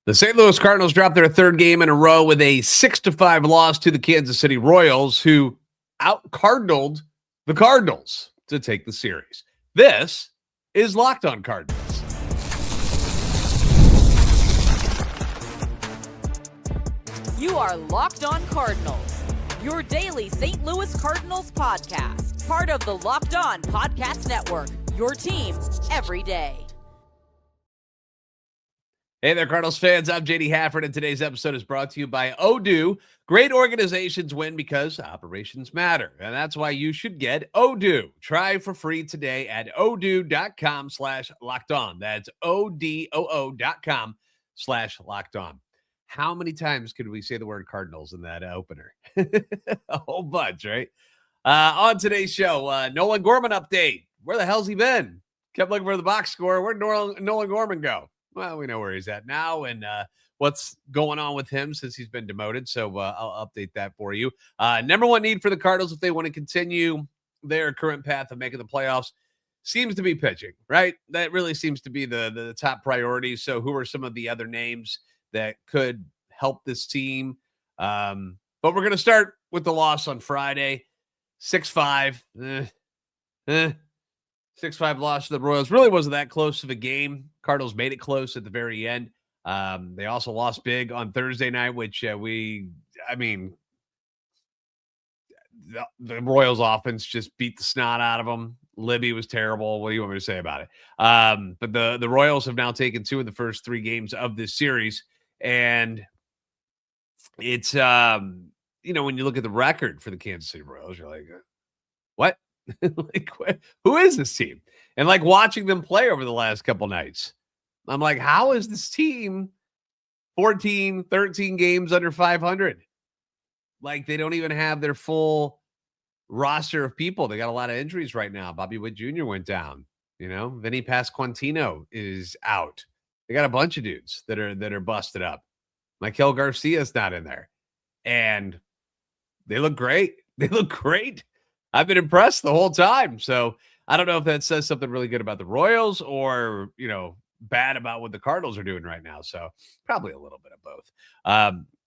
The St. Louis Cardinals dropped their third game in a row with a 6-5 loss to the Kansas City Royals, who out-Cardinaled the Cardinals to take the series. This is Locked On Cardinals. You are Locked On Cardinals, your daily St. Louis Cardinals podcast, part of the Locked On Podcast Network, your team every day. Hey there, Cardinals fans. I'm JD Hafford, and today's episode is brought to you by Odoo. Great organizations win because operations matter, and that's why you should get Odoo. Try for free today at odoo.com/lockedon. That's odoo.com/lockedon. How many times could we say the word Cardinals in that opener? A whole bunch, right? On today's show, Nolan Gorman update. Where the hell's he been? Kept looking for the box score. Where'd Nolan Gorman go? Well, we know where he's at now and what's going on with him since he's been demoted. So I'll update that for you. Number one need for the Cardinals if they want to continue their current path of making the playoffs seems to be pitching, right? That really seems to be the top priority. So who are some of the other names that could help this team? But we're going to start with the loss on Friday. 6-5. 6-5 loss to the Royals. Really wasn't that close of a game. Cardinals made it close at the very end. They also lost big on Thursday night, which the Royals offense just beat the snot out of them. Libby was terrible. What do you want me to say about it? But the Royals have now taken 2 of the first 3 games of this series. And it's, when you look at the record for the Kansas City Royals, you're like, what? Who is this team? And watching them play over the last couple nights, I'm like, how is this team 14, 13 games under 500? They don't even have their full roster of people. They got a lot of injuries right now. Bobby Witt Jr. went down. Vinny Pasquantino is out. They got a bunch of dudes that are busted up. Maikel Garcia's not in there. And they look great. They look great. I've been impressed the whole time. So I don't know if that says something really good about the Royals or, bad about what the Cardinals are doing right now. So probably a little bit of both.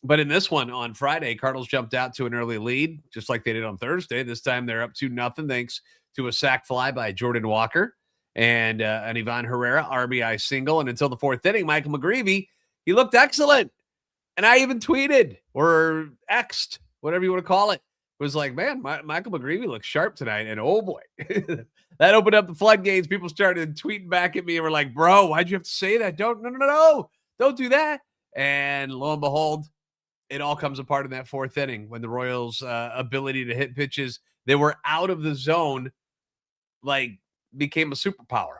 But in this one on Friday, Cardinals jumped out to an early lead, just like they did on Thursday. This time they're up 2-0 thanks to a sac fly by Jordan Walker and an Ivan Herrera RBI single. And until the 4th inning, Michael McGreevy, he looked excellent. And I even tweeted or X'd, whatever you want to call it. Was like, man, Michael McGreevy looks sharp tonight. And oh boy, that opened up the floodgates. People started tweeting back at me and were like, bro, why'd you have to say that? No, don't do that. And lo and behold, it all comes apart in that 4th inning when the Royals' ability to hit pitches, they were out of the zone, became a superpower.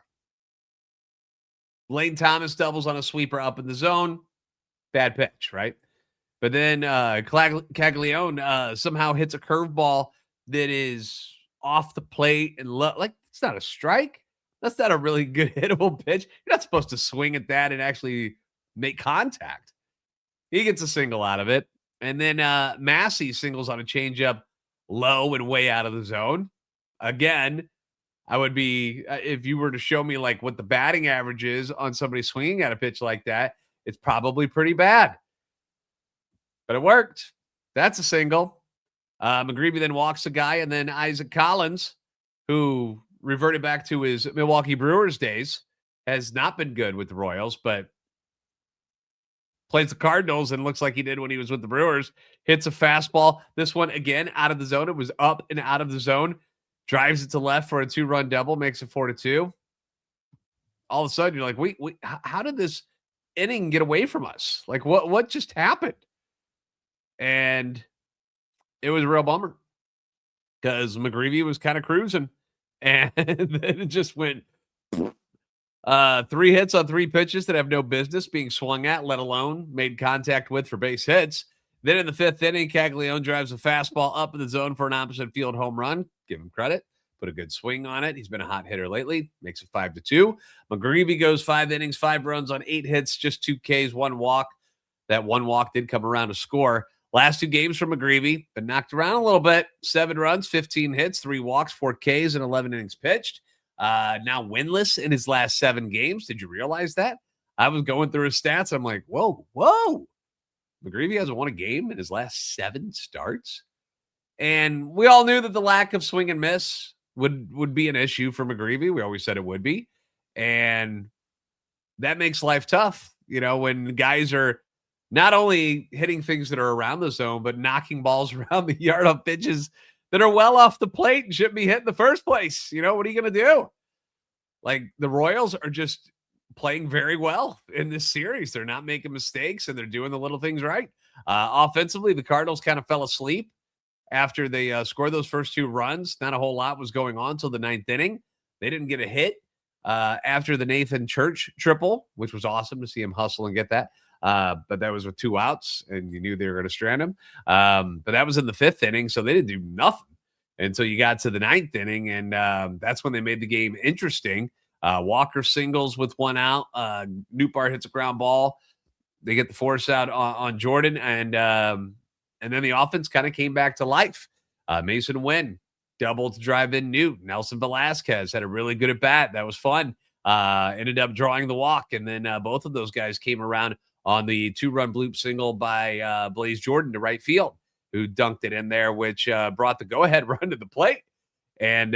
Lane Thomas doubles on a sweeper up in the zone. Bad pitch, right? But then Caglione somehow hits a curveball that is off the plate and it's not a strike. That's not a really good hittable pitch. You're not supposed to swing at that and actually make contact. He gets a single out of it. And then Massey singles on a changeup low and way out of the zone. Again, I would be, if you were to show me what the batting average is on somebody swinging at a pitch like that, it's probably pretty bad. But it worked. That's a single. McGreevy then walks a guy, and then Isaac Collins, who reverted back to his Milwaukee Brewers days, has not been good with the Royals, but plays the Cardinals and looks like he did when he was with the Brewers. Hits a fastball. This one, again, out of the zone. It was up and out of the zone. Drives it to left for a 2-run double, makes it 4-2. All of a sudden, you're like, wait, how did this inning get away from us? What just happened? And it was a real bummer because McGreevy was kind of cruising and then it just went 3 hits on 3 pitches that have no business being swung at, let alone made contact with for base hits. Then in the 5th inning, Caglione drives a fastball up in the zone for an opposite field home run. Give him credit. Put a good swing on it. He's been a hot hitter lately. Makes it 5-2. McGreevy goes 5 innings, 5 runs on 8 hits, just 2 Ks, 1 walk. That 1 walk did come around to score. Last 2 games for McGreevy, been knocked around a little bit. 7 runs, 15 hits, 3 walks, 4 Ks, and 11 innings pitched. Now winless in his last 7 games. Did you realize that? I was going through his stats. I'm like, whoa. McGreevy hasn't won a game in his last 7 starts. And we all knew that the lack of swing and miss would be an issue for McGreevy. We always said it would be. And that makes life tough, when guys are not only hitting things that are around the zone, but knocking balls around the yard on pitches that are well off the plate and shouldn't be hit in the first place. What are you going to do? Like, the Royals are just playing very well in this series. They're not making mistakes, and they're doing the little things right. Offensively, the Cardinals kind of fell asleep after they scored those first 2 runs. Not a whole lot was going on until the 9th inning. They didn't get a hit after the Nathan Church triple, which was awesome to see him hustle and get that. But that was with 2 outs, and you knew they were going to strand him. But that was in the 5th inning, so they didn't do nothing until you got to the 9th inning, and that's when they made the game interesting. Walker singles with 1 out. Newbar hits a ground ball. They get the force out on Jordan, and then the offense kind of came back to life. Mason Wynn doubled to drive in Newt. Nelson Velasquez had a really good at bat. That was fun. Ended up drawing the walk, and then both of those guys came around on the 2-run bloop single by Blaze Jordan to right field, who dunked it in there, which brought the go-ahead run to the plate. And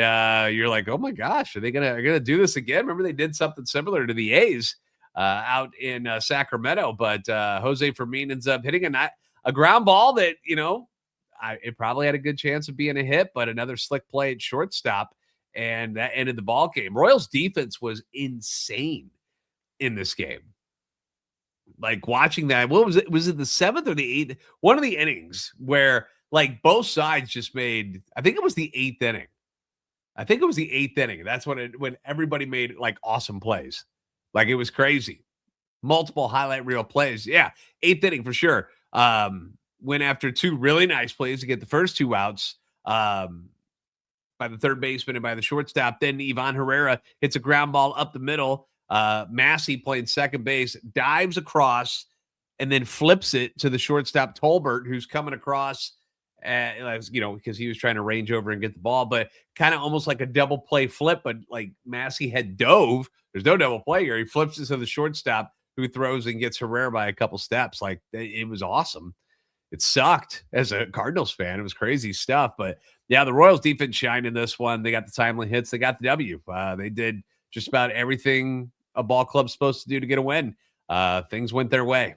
you're like, oh my gosh, are they gonna do this again? Remember, they did something similar to the A's out in Sacramento, but Jose Fermin ends up hitting a ground ball that it probably had a good chance of being a hit, but another slick play at shortstop, and that ended the ball game. Royals defense was insane in this game. Like, watching that, what was it? Was it the 7th or the 8th? One of the innings where, like, both sides just made, I think it was the 8th inning. That's when everybody made, like, awesome plays. Like, it was crazy. Multiple highlight reel plays. Yeah, 8th inning for sure. Went after 2 really nice plays to get the first 2 outs by the third baseman and by the shortstop. Then Ivan Herrera hits a ground ball up the middle. Massey playing second base, dives across, and then flips it to the shortstop Tolbert, who's coming across, because he was trying to range over and get the ball, but kind of almost like a double play flip. But like, Massey had dove. There's no double play here. He flips it to the shortstop, who throws and gets Herrera by a couple steps. Like, it was awesome. It sucked as a Cardinals fan. It was crazy stuff. But yeah, the Royals defense shined in this one. They got the timely hits. They got the W. They did just about everything a ball club's supposed to do to get a win. Things went their way.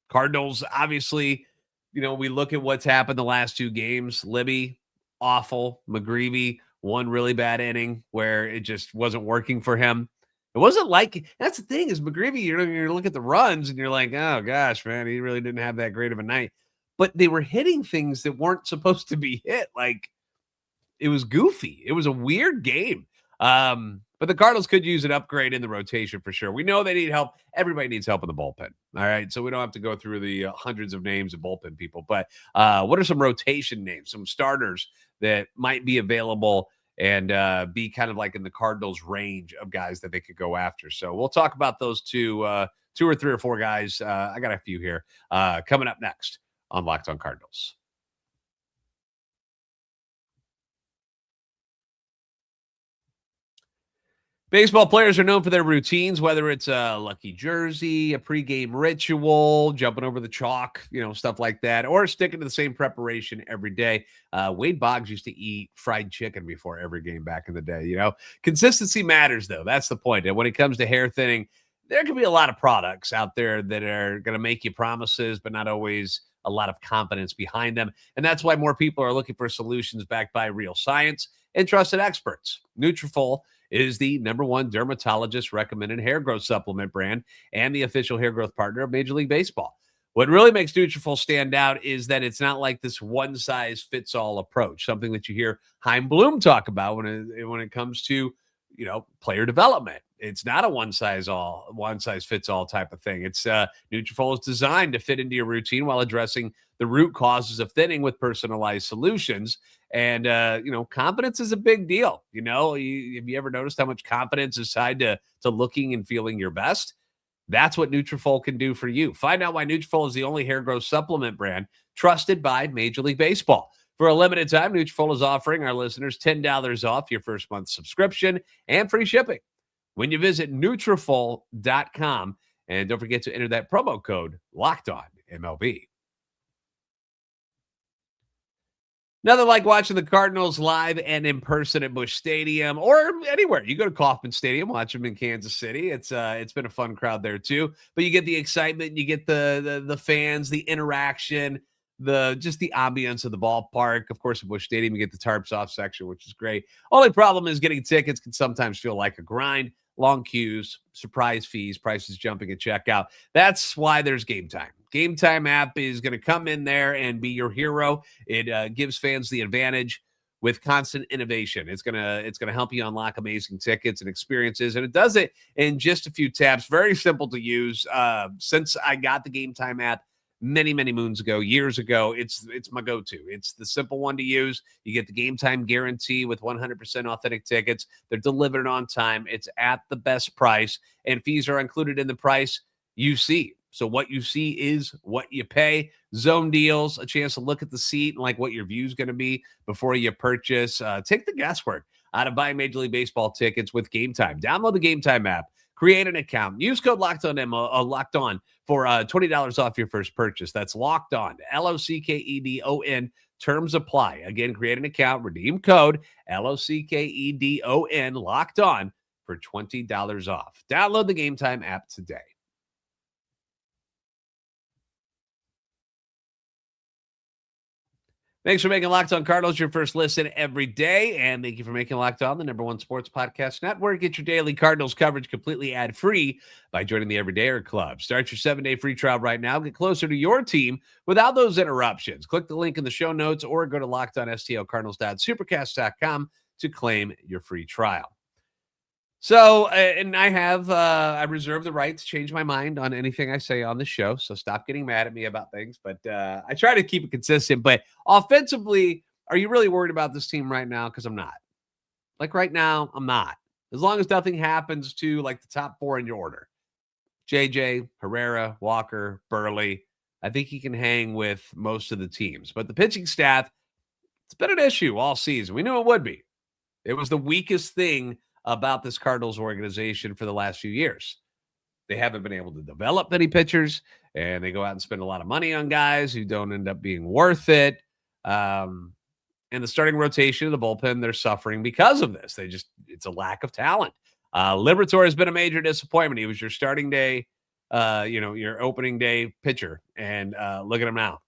Cardinals, obviously, we look at what's happened the last 2 games. Libby, awful. McGreevy, 1 really bad inning where it just wasn't working for him. It wasn't like, that's the thing, is McGreevy, you look at the runs and you're like, oh gosh, man, he really didn't have that great of a night. But they were hitting things that weren't supposed to be hit. Like, it was goofy. It was a weird game. But the Cardinals could use an upgrade in the rotation for sure. We know they need help. Everybody needs help in the bullpen. All right. So we don't have to go through the hundreds of names of bullpen people. But what are some rotation names, some starters that might be available and be kind of like in the Cardinals range of guys that they could go after? So we'll talk about those 2 or 3 or 4 guys. I got a few here coming up next on Locked On Cardinals. Baseball players are known for their routines, whether it's a lucky jersey, a pregame ritual, jumping over the chalk, stuff like that, or sticking to the same preparation every day. Wade Boggs used to eat fried chicken before every game back in the day. Consistency matters, though. That's the point. And when it comes to hair thinning, there can be a lot of products out there that are going to make you promises, but not always a lot of confidence behind them. And that's why more people are looking for solutions backed by real science and trusted experts. Nutrafol is the #1 dermatologist recommended hair growth supplement brand and the official hair growth partner of Major League Baseball. What really makes Nutrafol stand out is that it's not like this one-size-fits-all approach, something that you hear Chaim Bloom talk about when it comes to, player development. It's not a one-size-fits-all type of thing. It's Nutrafol is designed to fit into your routine while addressing the root causes of thinning with personalized solutions. And, confidence is a big deal. Have you ever noticed how much confidence is tied to looking and feeling your best? That's what Nutrafol can do for you. Find out why Nutrafol is the only hair growth supplement brand trusted by Major League Baseball. For a limited time, Nutrafol is offering our listeners $10 off your first month subscription and free shipping when you visit Nutrafol.com. And don't forget to enter that promo code LOCKEDONMLB. Nothing like watching the Cardinals live and in person at Busch Stadium or anywhere. You go to Kauffman Stadium, watch them in Kansas City. It's been a fun crowd there too. But you get the excitement, you get the fans, the interaction, just the ambience of the ballpark. Of course, at Busch Stadium, you get the tarps off section, which is great. Only problem is getting tickets can sometimes feel like a grind. Long queues, surprise fees, prices jumping at checkout. That's why there's Gametime. Gametime app is going to come in there and be your hero. It gives fans the advantage with constant innovation. It's gonna help you unlock amazing tickets and experiences, and it does it in just a few taps. Very simple to use. Since I got the Gametime app many moons ago, years ago, it's my go-to. It's the simple one to use. You get the Gametime guarantee with 100% authentic tickets. They're delivered on time. It's at the best price, and fees are included in the price you see. So what you see is what you pay. Zone deals, a chance to look at the seat and like what your view is going to be before you purchase. Take the guesswork out of buying Major League Baseball tickets with Gametime. Download the Gametime app. Create an account. Use code Locked On for $20 off your first purchase. That's Locked On, LOCKEDON. Terms apply. Again, create an account. Redeem code LOCKEDON. Locked On for $20 off. Download the Gametime app today. Thanks for making Locked On Cardinals your first listen every day, and thank you for making Locked On the #1 sports podcast network. Get your daily Cardinals coverage completely ad-free by joining the Everydayer Club. Start your 7-day free trial right now. Get closer to your team without those interruptions. Click the link in the show notes or go to LockedOnSTLCardinals.supercast.com to claim your free trial. So, and I reserve the right to change my mind on anything I say on the show. So stop getting mad at me about things. But I try to keep it consistent. But offensively, are you really worried about this team right now? Because I'm not. Like right now, I'm not. As long as nothing happens to like the top 4 in your order. JJ, Herrera, Walker, Burley. I think he can hang with most of the teams. But the pitching staff, it's been an issue all season. We knew it would be. It was the weakest thing about this Cardinals organization for the last few years. They haven't been able to develop any pitchers, and they go out and spend a lot of money on guys who don't end up being worth it. And the starting rotation of the bullpen, they're suffering because of this. It's a lack of talent. Liberatore has been a major disappointment. He was your starting day, your opening day pitcher, and look at him now.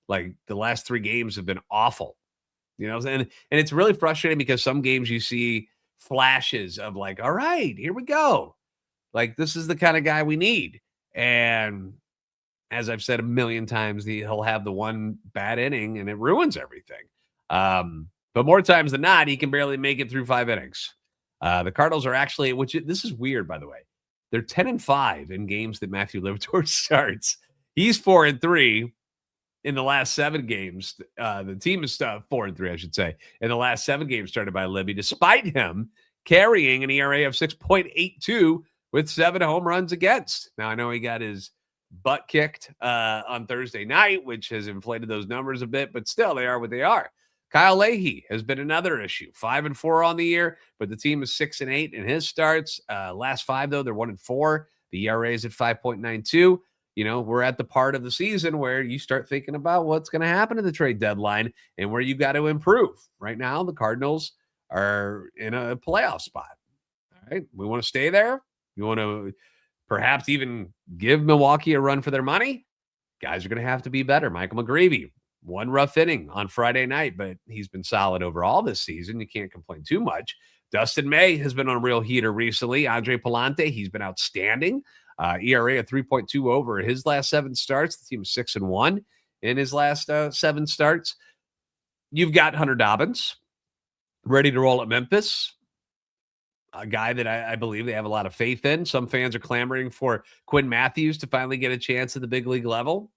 Like the last 3 games have been awful. And it's really frustrating because some games you see flashes of like, all right, here we go. Like, this is the kind of guy we need. And as I've said a million times, he'll have the one bad inning and it ruins everything. But more times than not, he can barely make it through 5 innings. The Cardinals are actually, this is weird, by the way. They're 10-5 in games that Matthew Liberatore starts. He's 4-3. In the last 7 games, the team is 4-3, I should say. In the last 7 games started by Libby, despite him carrying an ERA of 6.82 with 7 home runs against. Now, I know he got his butt kicked on Thursday night, which has inflated those numbers a bit, but still, they are what they are. Kyle Leahy has been another issue. 5-4 on the year, but the team is 6-8 in his starts. Last 5, though, they're 1-4. The ERA is at 5.92. We're at the part of the season where you start thinking about what's going to happen at the trade deadline and where you got to improve. Right now, the Cardinals are in a playoff spot. All right. We want to stay there. You want to perhaps even give Milwaukee a run for their money. Guys are going to have to be better. Michael McGreevy, 1 rough inning on Friday night, but he's been solid overall this season. You can't complain too much. Dustin May has been on a real heater recently. Andre Palante, he's been outstanding. ERA of 3.2 over his last 7 starts. The team is 6-1 in his last 7 starts. You've got Hunter Dobbins ready to roll at Memphis, a guy that I believe they have a lot of faith in. Some fans are clamoring for Quinn Matthews to finally get a chance at the big league level.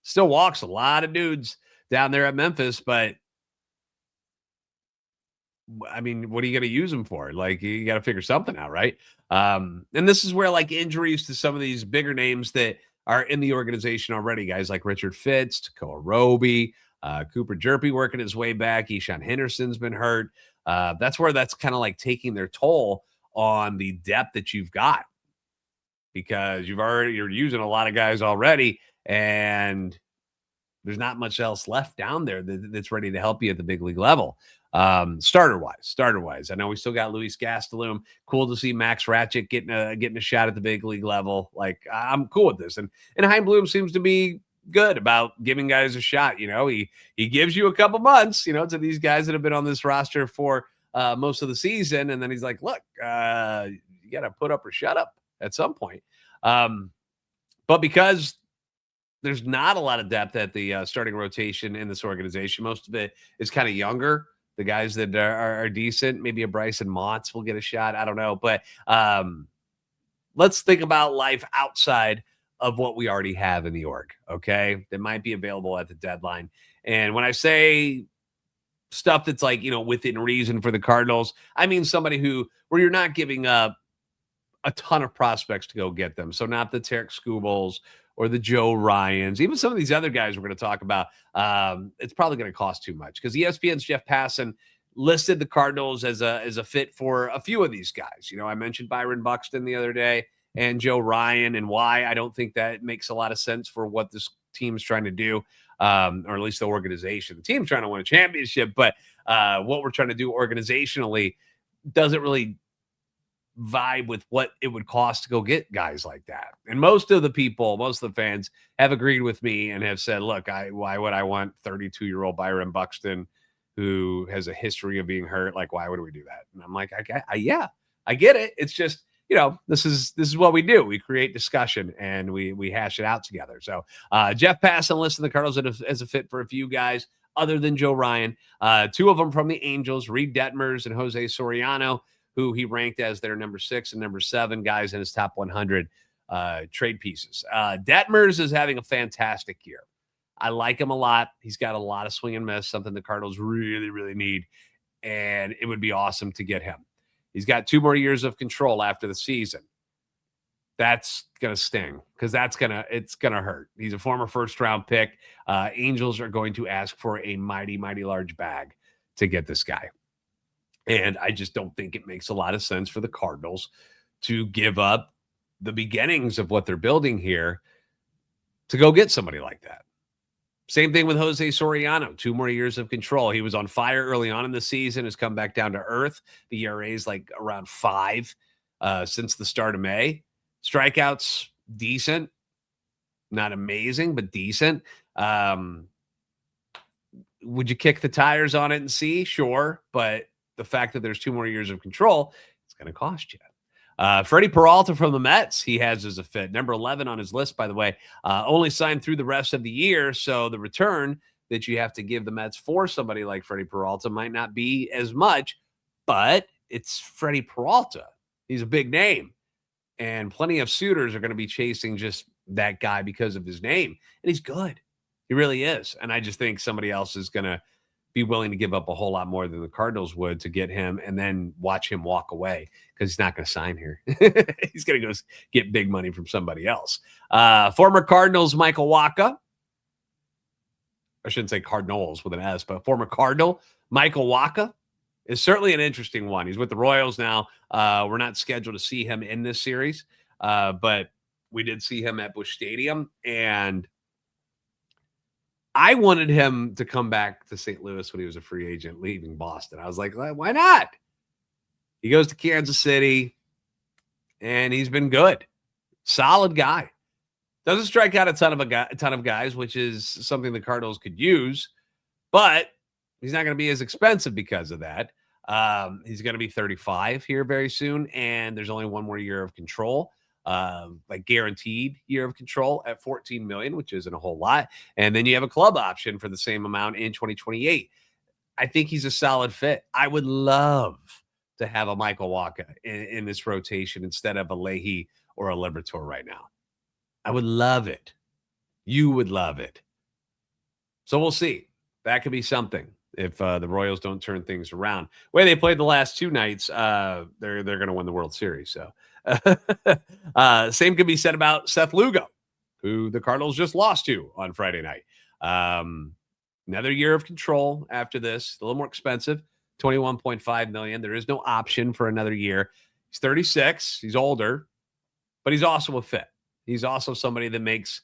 Still walks a lot of dudes down there at Memphis, but I mean, what are you going to use him for? Like, you got to figure something out, right? And this is where, like, injuries to some of these bigger names that are in the organization already, guys like Richard Fitz, Tekoa Roby, Cooper Jerpy working his way back. Eshawn Henderson's been hurt. That's where that's kind of like taking their toll on the depth that you've got, because you're using a lot of guys already, and there's not much else left down there that's ready to help you at the big league level. Starter wise, I know we still got Luis Gastelum. Cool to see Max Ratchet getting a shot at the big league level. Like, I'm cool with this, and Hein Bloom seems to be good about giving guys a shot. He gives you a couple months, to these guys that have been on this roster for most of the season, and then he's like, look, you got to put up or shut up at some point. But because there's not a lot of depth at the starting rotation in this organization, most of it is kind of younger. The guys that are decent, maybe a Bryson Motts will get a shot. I don't know. But let's think about life outside of what we already have in the org, okay? That might be available at the deadline. And when I say stuff that's like, within reason for the Cardinals, I mean somebody where you're not giving up a ton of prospects to go get them. So not the Tarek Skubals or the Joe Ryans, even some of these other guys we're going to talk about. It's probably going to cost too much, because ESPN's Jeff Passan listed the Cardinals as a fit for a few of these guys. I mentioned Byron Buxton the other day and Joe Ryan, and why I don't think that makes a lot of sense for what this team's trying to do, or at least the organization. The team's trying to win a championship, but what we're trying to do organizationally doesn't really vibe with what it would cost to go get guys like that. And most of the fans have agreed with me and have said, look, why would I want 32-year-old Byron Buxton, who has a history of being hurt? Like, why would we do that? And I'm like, I get it. It's just, this is what we do. We create discussion and we hash it out together. So Jeff Passan listed the Cardinals as a fit for a few guys other than Joe Ryan. Two of them from the Angels, Reed Detmers and Jose Soriano, who he ranked as their number 6 and number 7 guys in his top 100 trade pieces. Detmers is having a fantastic year. I like him a lot. He's got a lot of swing and miss, something the Cardinals really, really need, and it would be awesome to get him. He's got 2 more years of control after the season. That's going to sting, because it's going to hurt. He's a former first-round pick. Angels are going to ask for a mighty, mighty large bag to get this guy. And I just don't think it makes a lot of sense for the Cardinals to give up the beginnings of what they're building here to go get somebody like that. Same thing with Jose Soriano, 2 more years of control. He was on fire early on in the season, has come back down to earth. The ERA is like around 5 since the start of May. Strikeouts, decent. Not amazing, but decent. Would you kick the tires on it and see? Sure, but the fact that there's 2 more years of control, it's going to cost you. Freddie Peralta from the Mets, he has as a fit. Number 11 on his list, by the way. Only signed through the rest of the year, so the return that you have to give the Mets for somebody like Freddie Peralta might not be as much, but it's Freddie Peralta. He's a big name, and plenty of suitors are going to be chasing just that guy because of his name, and he's good. He really is, and I just think somebody else is going to be willing to give up a whole lot more than the Cardinals would to get him, and then watch him walk away, because he's not going to sign here. He's going to go get big money from somebody else. Former Cardinals Michael Wacha. I shouldn't say Cardinals with an S, but former Cardinal Michael Wacha is certainly an interesting one. He's with the Royals now. We're not scheduled to see him in this series, but we did see him at Busch Stadium, and I wanted him to come back to St. Louis when he was a free agent leaving Boston. I was like, why not? He goes to Kansas City, and he's been good. Solid guy. Doesn't strike out a ton of guys, which is something the Cardinals could use, but he's not going to be as expensive because of that. He's going to be 35 here very soon, and there's only 1 more year of control. Like guaranteed year of control at $14 million, which isn't a whole lot. And then you have a club option for the same amount in 2028. I think he's a solid fit. I would love to have a Michael Wacha in this rotation instead of a Leahy or a Liberatore right now. I would love it. You would love it. So we'll see. That could be something if the Royals don't turn things around. The way they played the last 2 nights, they're going to win the World Series. So same could be said about Seth Lugo, who the Cardinals just lost to on Friday night. Another year of control after this, a little more expensive, $21.5 million. There is no option for another year. He's 36. He's older, but he's also a fit. He's also somebody that makes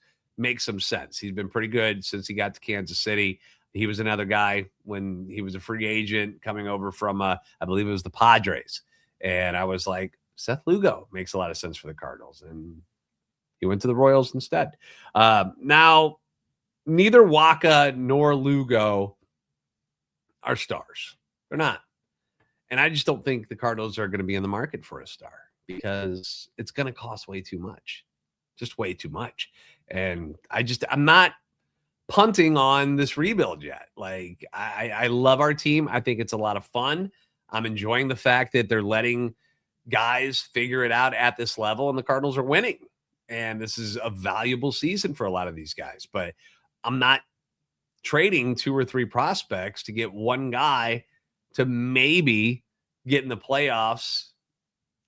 some sense. He's been pretty good since he got to Kansas City. He was another guy when he was a free agent coming over from, I believe it was the Padres. And I was like, Seth Lugo makes a lot of sense for the Cardinals. And he went to the Royals instead. Now, neither Waka nor Lugo are stars. They're not. And I just don't think the Cardinals are going to be in the market for a star because it's going to cost way too much. Just way too much. And I'm not punting on this rebuild yet. Like, I love our team. I think it's a lot of fun. I'm enjoying the fact that they're letting guys figure it out at this level, and the Cardinals are winning. And this is a valuable season for a lot of these guys. But I'm not trading 2 or 3 prospects to get one guy to maybe get in the playoffs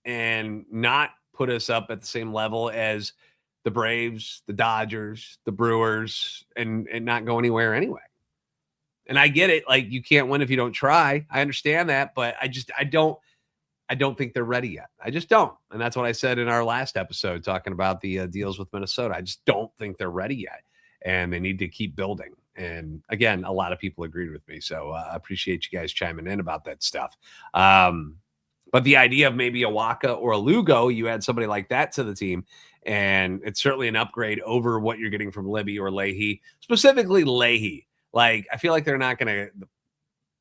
and not put us up at the same level as the Braves, the Dodgers, the Brewers, and not go anywhere anyway. And I get it. Like, you can't win if you don't try. I understand that, but I don't think they're ready yet. I just don't. And that's what I said in our last episode talking about the deals with Minnesota. I just don't think they're ready yet, and they need to keep building. And again, a lot of people agreed with me. So I appreciate you guys chiming in about that stuff. But the idea of maybe a Waka or a Lugo, you add somebody like that to the team, and it's certainly an upgrade over what you're getting from Libby or Leahy, specifically Leahy. Like, I feel like they're not going to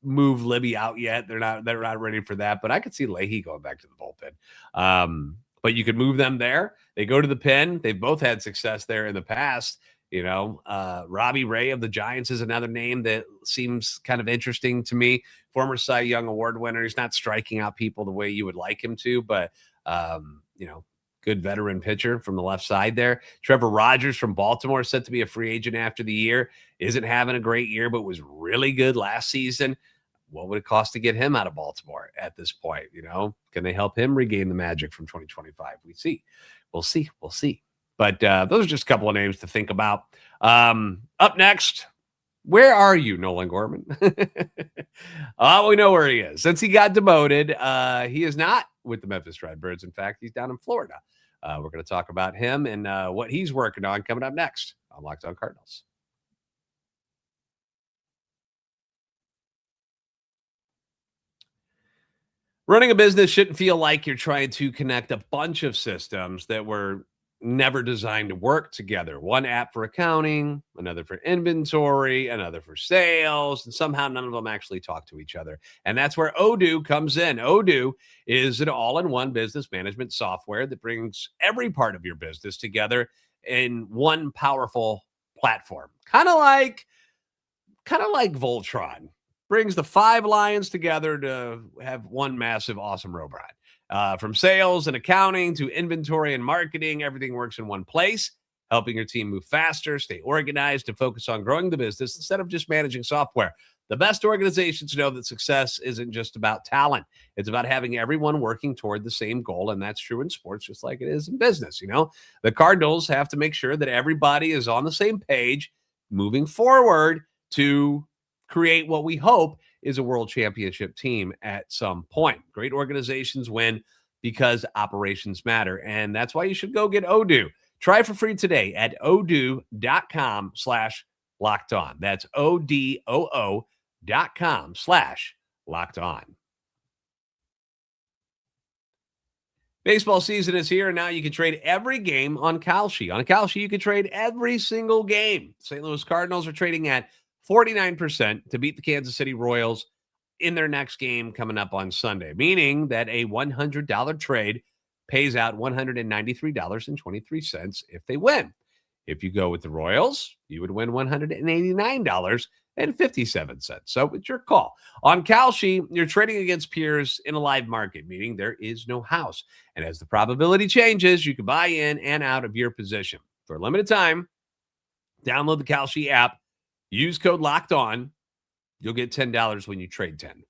move Libby out yet. They're not ready for that, but I could see Leahy going back to the bullpen. But you could move them there. They go to the pen. They've both had success there in the past. You know, Robbie Ray of the Giants is another name that seems kind of interesting to me. Former Cy Young Award winner. He's not striking out people the way you would like him to, but, you know, good veteran pitcher from the left side there. Trevor Rogers from Baltimore, set to be a free agent after the year. Isn't having a great year, but was really good last season. What would it cost to get him out of Baltimore at this point? You know, can they help him regain the magic from 2025? We'll see. But those are just a couple of names to think about. Up next, where are you, Nolan Gorman? We know where he is. Since he got demoted, he is not with the Memphis Redbirds. In fact, he's down in Florida. We're going to talk about him and what he's working on coming up next on Locked On Cardinals. Running a business shouldn't feel like you're trying to connect a bunch of systems that were never designed to work together. One app for accounting, another for inventory, another for sales, and somehow none of them actually talk to each other. And that's where Odoo comes in. Odoo is an all-in-one business management software that brings every part of your business together in one powerful platform. Kind of like Voltron. Brings the 5 lions together to have one massive, awesome robot. From sales and accounting to inventory and marketing, everything works in one place, helping your team move faster, stay organized, and focus on growing the business instead of just managing software. The best organizations know that success isn't just about talent. It's about having everyone working toward the same goal, and that's true in sports just like it is in business. You know, the Cardinals have to make sure that everybody is on the same page moving forward to create what we hope is a world championship team at some point. Great organizations win because operations matter. And that's why you should go get Odoo. Try for free today at odoo.com/lockedon. That's odoo.com/lockedon. Baseball season is here, and now you can trade every game on KALSHI. On KALSHI, you can trade every single game. St. Louis Cardinals are trading at 49% to beat the Kansas City Royals in their next game coming up on Sunday, meaning that a $100 trade pays out $193.23 if they win. If you go with the Royals, you would win $189.57. So it's your call. On KALSHI, you're trading against peers in a live market, meaning there is no house. And as the probability changes, you can buy in and out of your position. For a limited time, download the KALSHI app. Use code Locked On. You'll get $10 when you trade 10.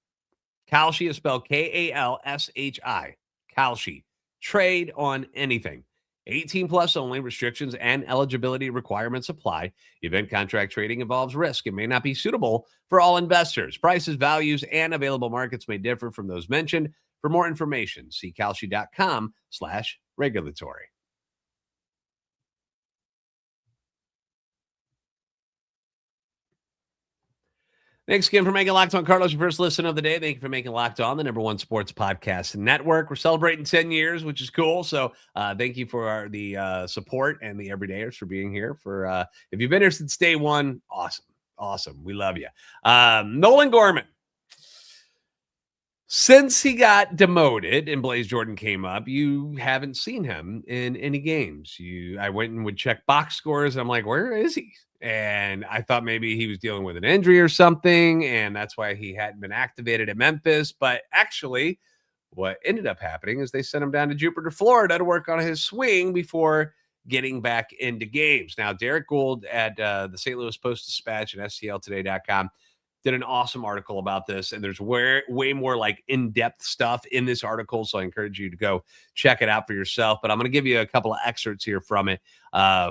KALSHI is spelled KALSHI. KALSHI. Trade on anything. 18 plus only. Restrictions and eligibility requirements apply. Event contract trading involves risk and may not be suitable for all investors. Prices, values, and available markets may differ from those mentioned. For more information, see KALSHI.com/regulatory. Thanks again for making Locked On Cardinals your first listen of the day. Thank you for making Locked On the #1 sports podcast network. We're celebrating 10 years, which is cool. So thank you for the support and the everydayers for being here. For if you've been here since day one, awesome. We love you. Nolan Gorman. Since he got demoted and Blaze Jordan came up, you haven't seen him in any games. I went and would check box scores. And I'm like, where is he? And I thought maybe he was dealing with an injury or something, and that's why he hadn't been activated at Memphis. But actually, what ended up happening is they sent him down to Jupiter, Florida to work on his swing before getting back into games. Now, Derek Gould at the St. Louis Post-Dispatch and STLtoday.com did an awesome article about this, and there's way more like in-depth stuff in this article, so I encourage you to go check it out for yourself. But I'm going to give you a couple of excerpts here from it,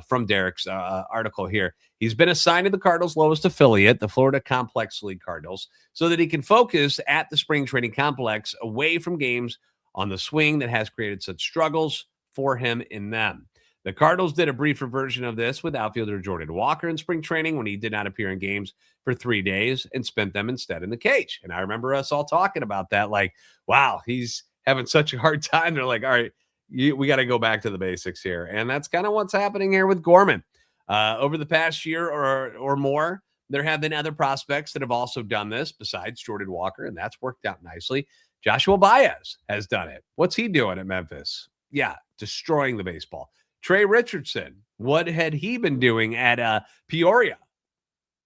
from Derek's article here. He's been assigned to the Cardinals' lowest affiliate, the Florida Complex League Cardinals, so that he can focus at the spring training complex away from games on the swing that has created such struggles for him in them. The Cardinals did a briefer version of this with outfielder Jordan Walker in spring training when he did not appear in games for 3 days and spent them instead in the cage. And I remember us all talking about that, like, wow, he's having such a hard time. They're like, all right, we got to go back to the basics here. And that's kind of what's happening here with Gorman. Over the past year or more, there have been other prospects that have also done this besides Jordan Walker, and that's worked out nicely. Joshua Baez has done it. What's he doing at Memphis? Yeah, destroying the baseball. Trey Richardson, what had he been doing at Peoria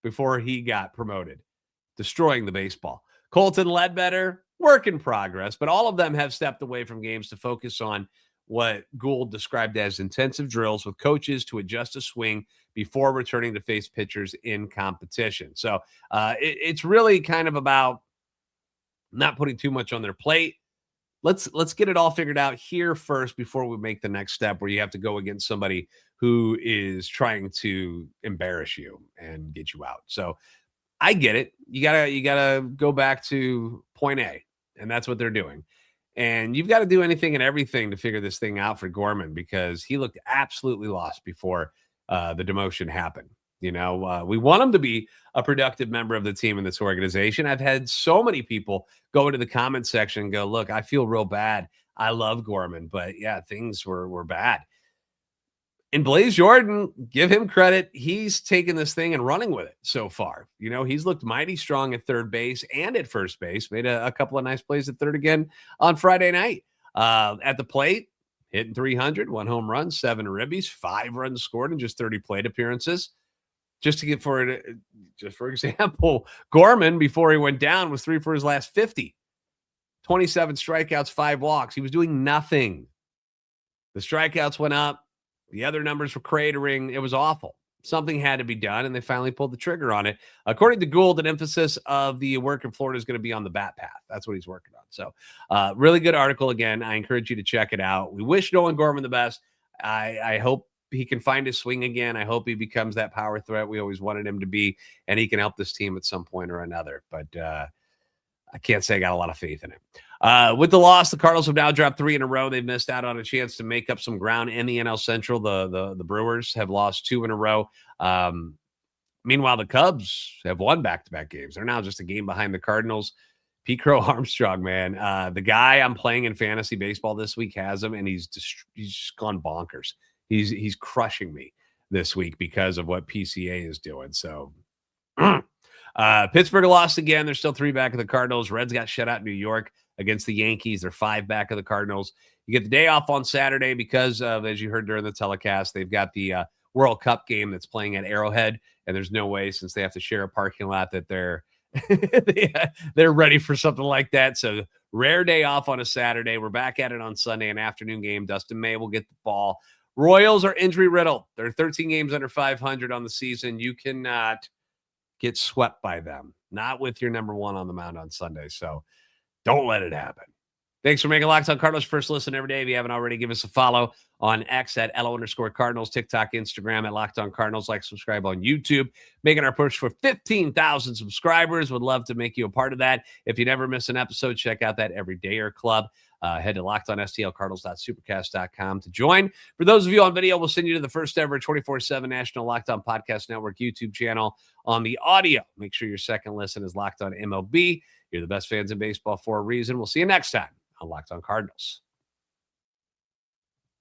before he got promoted? Destroying the baseball. Colton Ledbetter, work in progress, but all of them have stepped away from games to focus on what Gould described as intensive drills with coaches to adjust a swing before returning to face pitchers in competition. So it's really kind of about not putting too much on their plate. Let's get it all figured out here first before we make the next step where you have to go against somebody who is trying to embarrass you and get you out. So I get it. You gotta go back to point A, and that's what they're doing. And you've got to do anything and everything to figure this thing out for Gorman because he looked absolutely lost before the demotion happened. You know, we want him to be a productive member of the team in this organization. I've had so many people go into the comment section and go, look, I feel real bad. I love Gorman, but yeah, things were bad. And Blaze Jordan, give him credit. He's taken this thing and running with it so far. You know, he's looked mighty strong at third base and at first base. Made a couple of nice plays at third again on Friday night. At the plate, hitting 300, 1 home run, 7 ribbies, 5 runs scored in just 30 plate appearances. Just for example, Gorman, before he went down, was 3 for his last 50. 27 strikeouts, 5 walks. He was doing nothing. The strikeouts went up. The other numbers were cratering. It was awful. Something had to be done, and they finally pulled the trigger on it. According to Gould, an emphasis of the work in Florida is going to be on the bat path. That's what he's working on. So really good article. Again, I encourage you to check it out. We wish Nolan Gorman the best. I hope he can find his swing again. I hope he becomes that power threat we always wanted him to be, and he can help this team at some point or another. But I can't say I got a lot of faith in it. With the loss, the Cardinals have now dropped 3 in a row. They've missed out on a chance to make up some ground in the NL Central. The Brewers have lost 2 in a row. Meanwhile, the Cubs have won back-to-back games. They're now just a game behind the Cardinals. Pete Crow Armstrong, man. The guy I'm playing in fantasy baseball this week has him, and he's just gone bonkers. He's crushing me this week because of what PCA is doing. So Pittsburgh lost again. They're still 3 back of the Cardinals. Reds got shut out in New York against the Yankees. They're 5 back of the Cardinals. You get the day off on Saturday because of, as you heard during the telecast, they've got the World Cup game that's playing at Arrowhead, and there's no way, since they have to share a parking lot, that they're they're ready for something like that. So rare day off on a Saturday. We're back at it on Sunday, an afternoon game. Dustin May will get the ball. Royals are injury riddled. They're 13 games under 500 on the season. You cannot get swept by them, not with your number 1 on the mound on Sunday. So don't let it happen. Thanks for making Locked On Cardinals first listen every day. If you haven't already, give us a follow on X at @LO_Cardinals, TikTok, Instagram at Locked On Cardinals. Like, subscribe on YouTube. Making our push for 15,000 subscribers. Would love to make you a part of that. If you never miss an episode, check out that Everydayer Club. Head to LockedOnSTLCardinals.supercast.com to join. For those of you on video, we'll send you to the first ever 24/7 National Locked On Podcast Network YouTube channel on the audio. Make sure your second listen is Locked On MLB. You're the best fans in baseball for a reason. We'll see you next time on Locked On Cardinals.